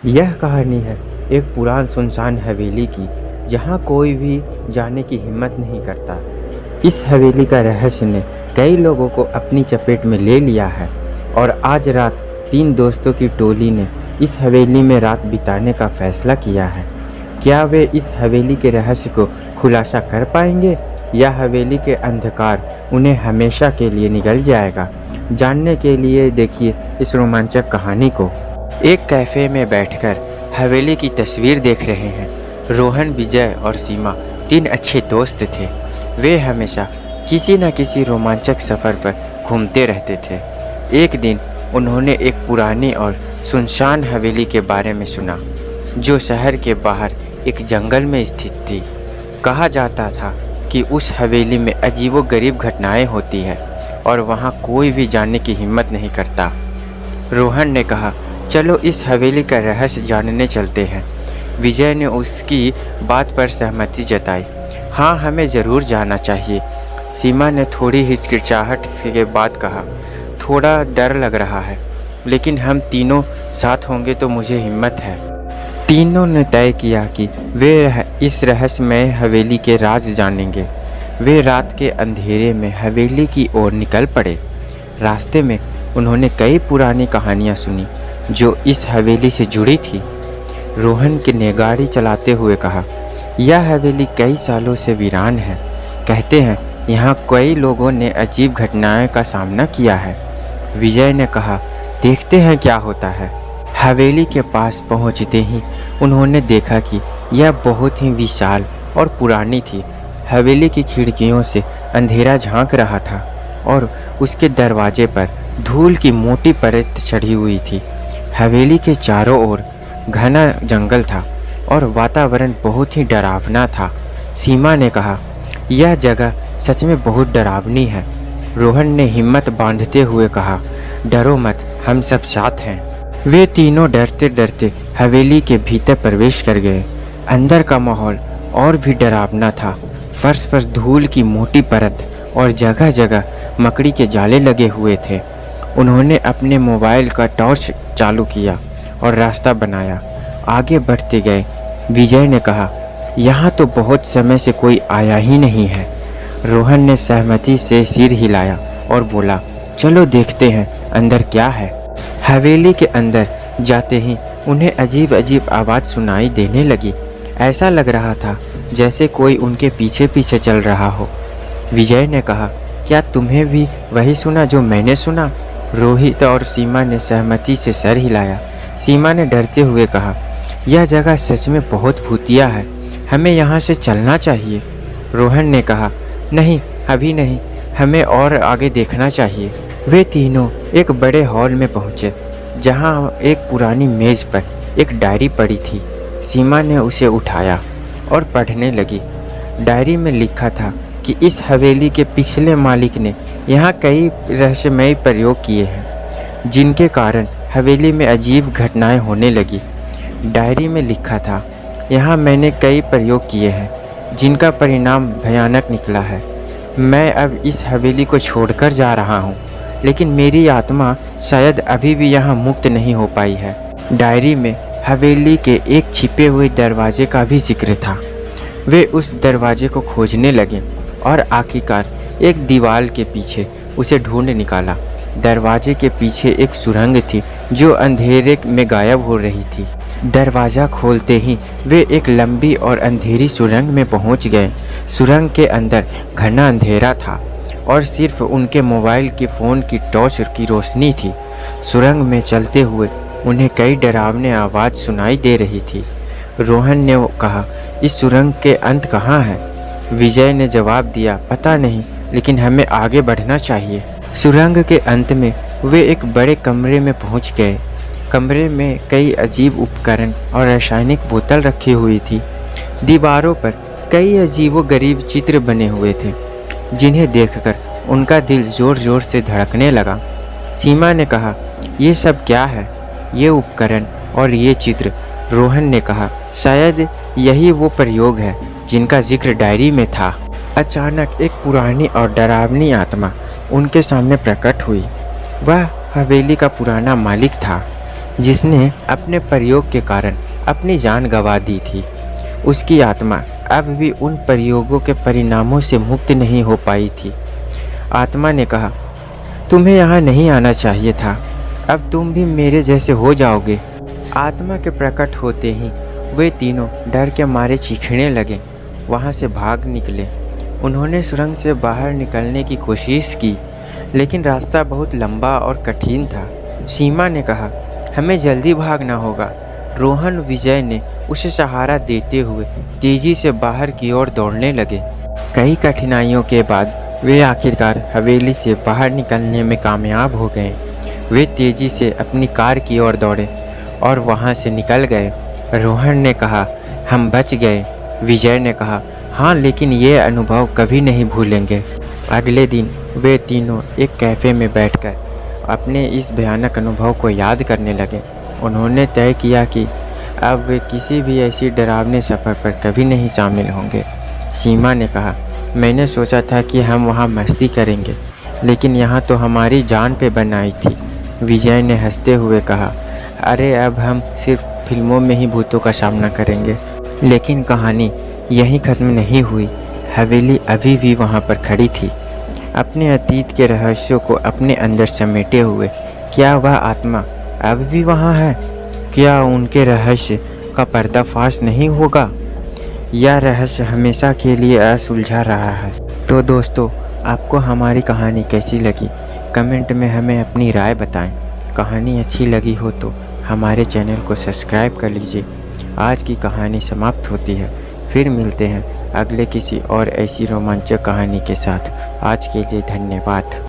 यह कहानी है एक पुरान सुनसान हवेली की, जहाँ कोई भी जाने की हिम्मत नहीं करता। इस हवेली का रहस्य ने कई लोगों को अपनी चपेट में ले लिया है और आज रात 3 दोस्तों की टोली ने इस हवेली में रात बिताने का फैसला किया है। क्या वे इस हवेली के रहस्य को खुलासा कर पाएंगे या हवेली के अंधकार उन्हें हमेशा के लिए निगल जाएगा? जानने के लिए देखिए इस रोमांचक कहानी को। एक कैफ़े में बैठकर हवेली की तस्वीर देख रहे हैं। रोहन, विजय और सीमा 3 अच्छे दोस्त थे। वे हमेशा किसी न किसी रोमांचक सफ़र पर घूमते रहते थे। एक दिन उन्होंने एक पुरानी और सुनसान हवेली के बारे में सुना, जो शहर के बाहर एक जंगल में स्थित थी। कहा जाता था कि उस हवेली में अजीबोगरीब घटनाएं होती है और वहाँ कोई भी जाने की हिम्मत नहीं करता। रोहन ने कहा, चलो इस हवेली का रहस्य जानने चलते हैं। विजय ने उसकी बात पर सहमति जताई। हाँ, हमें ज़रूर जाना चाहिए। सीमा ने थोड़ी हिचकिचाहट के बाद कहा, थोड़ा डर लग रहा है, लेकिन हम तीनों साथ होंगे तो मुझे हिम्मत है। तीनों ने तय किया कि वे इस रहस्यमय हवेली के राज जानेंगे। वे रात के अंधेरे में हवेली की ओर निकल पड़े। रास्ते में उन्होंने कई पुरानी कहानियाँ सुनी जो इस हवेली से जुड़ी थी। रोहन ने गाड़ी चलाते हुए कहा, यह हवेली कई सालों से वीरान है। कहते हैं यहाँ कई लोगों ने अजीब घटनाओं का सामना किया है। विजय ने कहा, देखते हैं क्या होता है। हवेली के पास पहुँचते ही उन्होंने देखा कि यह बहुत ही विशाल और पुरानी थी। हवेली की खिड़कियों से अंधेरा झांक रहा था और उसके दरवाजे पर धूल की मोटी परत चढ़ी हुई थी। हवेली के चारों ओर घना जंगल था और वातावरण बहुत ही डरावना था। सीमा ने कहा, यह जगह सच में बहुत डरावनी है। रोहन ने हिम्मत बांधते हुए कहा, डरो मत, हम सब साथ हैं। वे तीनों डरते डरते हवेली के भीतर प्रवेश कर गए। अंदर का माहौल और भी डरावना था। फर्श पर धूल की मोटी परत और जगह जगह मकड़ी के जाले लगे हुए थे। उन्होंने अपने मोबाइल का टॉर्च चालू किया और रास्ता बनाया। आगे बढ़ते गए। विजय ने कहा, यहाँ तो बहुत समय से कोई आया ही नहीं है। रोहन ने सहमति से सिर हिलाया और बोला, चलो देखते हैं अंदर क्या है। हवेली के अंदर जाते ही उन्हें अजीब अजीब आवाज़ सुनाई देने लगी। ऐसा लग रहा था जैसे कोई उनके पीछे पीछे चल रहा हो। विजय ने कहा, क्या तुम्हें भी वही सुना जो मैंने सुना? रोहित और सीमा ने सहमति से सर हिलाया। सीमा ने डरते हुए कहा, यह जगह सच में बहुत भूतिया है, हमें यहाँ से चलना चाहिए। रोहन ने कहा, नहीं, अभी नहीं, हमें और आगे देखना चाहिए। वे तीनों एक बड़े हॉल में पहुँचे, जहाँ एक पुरानी मेज़ पर एक डायरी पड़ी थी। सीमा ने उसे उठाया और पढ़ने लगी। डायरी में लिखा था कि इस हवेली के पिछले मालिक ने यहाँ कई रहस्यमय प्रयोग किए हैं, जिनके कारण हवेली में अजीब घटनाएं होने लगी। डायरी में लिखा था, यहाँ मैंने कई प्रयोग किए हैं जिनका परिणाम भयानक निकला है। मैं अब इस हवेली को छोड़कर जा रहा हूँ, लेकिन मेरी आत्मा शायद अभी भी यहाँ मुक्त नहीं हो पाई है। डायरी में हवेली के एक छिपे हुए दरवाजे का भी जिक्र था। वे उस दरवाजे को खोजने लगे और आखिरकार एक दीवार के पीछे उसे ढूंढ निकाला। दरवाजे के पीछे एक सुरंग थी जो अंधेरे में गायब हो रही थी। दरवाज़ा खोलते ही वे एक लंबी और अंधेरी सुरंग में पहुंच गए। सुरंग के अंदर घना अंधेरा था और सिर्फ उनके मोबाइल के फ़ोन की टॉर्च की रोशनी थी। सुरंग में चलते हुए उन्हें कई डरावनी आवाज़ सुनाई दे रही थी। रोहन ने कहा, इस सुरंग के अंत कहाँ है? विजय ने जवाब दिया, पता नहीं, लेकिन हमें आगे बढ़ना चाहिए। सुरंग के अंत में वे एक बड़े कमरे में पहुंच गए। कमरे में कई अजीब उपकरण और रासायनिक बोतल रखी हुई थी। दीवारों पर कई अजीबोगरीब चित्र बने हुए थे, जिन्हें देखकर उनका दिल ज़ोर ज़ोर से धड़कने लगा। सीमा ने कहा, ये सब क्या है? ये उपकरण और ये चित्र। रोहन ने कहा, शायद यही वो प्रयोग है जिनका जिक्र डायरी में था। अचानक एक पुरानी और डरावनी आत्मा उनके सामने प्रकट हुई। वह हवेली का पुराना मालिक था, जिसने अपने प्रयोग के कारण अपनी जान गंवा दी थी। उसकी आत्मा अब भी उन प्रयोगों के परिणामों से मुक्त नहीं हो पाई थी। आत्मा ने कहा, तुम्हें यहाँ नहीं आना चाहिए था, अब तुम भी मेरे जैसे हो जाओगे। आत्मा के प्रकट होते ही वे तीनों डर के मारे चीखने लगे, वहाँ से भाग निकले। उन्होंने सुरंग से बाहर निकलने की कोशिश की, लेकिन रास्ता बहुत लंबा और कठिन था। सीमा ने कहा, हमें जल्दी भागना होगा। रोहन विजय ने उसे सहारा देते हुए तेजी से बाहर की ओर दौड़ने लगे। कई कठिनाइयों के बाद वे आखिरकार हवेली से बाहर निकलने में कामयाब हो गए। वे तेजी से अपनी कार की ओर दौड़े और वहां से निकल गए। रोहन ने कहा, हम बच गए। विजय ने कहा, हाँ, लेकिन ये अनुभव कभी नहीं भूलेंगे। अगले दिन वे तीनों एक कैफ़े में बैठकर अपने इस भयानक अनुभव को याद करने लगे। उन्होंने तय किया कि अब वे किसी भी ऐसी डरावने सफ़र पर कभी नहीं शामिल होंगे। सीमा ने कहा, मैंने सोचा था कि हम वहाँ मस्ती करेंगे, लेकिन यहाँ तो हमारी जान पे बनाई थी। विजय ने हंसते हुए कहा, अरे अब हम सिर्फ फिल्मों में ही भूतों का सामना करेंगे। लेकिन कहानी यहीं ख़त्म नहीं हुई। हवेली अभी भी वहाँ पर खड़ी थी, अपने अतीत के रहस्यों को अपने अंदर समेटे हुए। क्या वह आत्मा अब भी वहाँ है? क्या उनके रहस्य का पर्दाफाश नहीं होगा? यह रहस्य हमेशा के लिए असुलझा रहा है। तो दोस्तों, आपको हमारी कहानी कैसी लगी? कमेंट में हमें अपनी राय बताएं। कहानी अच्छी लगी हो तो हमारे चैनल को सब्सक्राइब कर लीजिए। आज की कहानी समाप्त होती है, फिर मिलते हैं अगले किसी और ऐसी रोमांचक कहानी के साथ। आज के लिए धन्यवाद।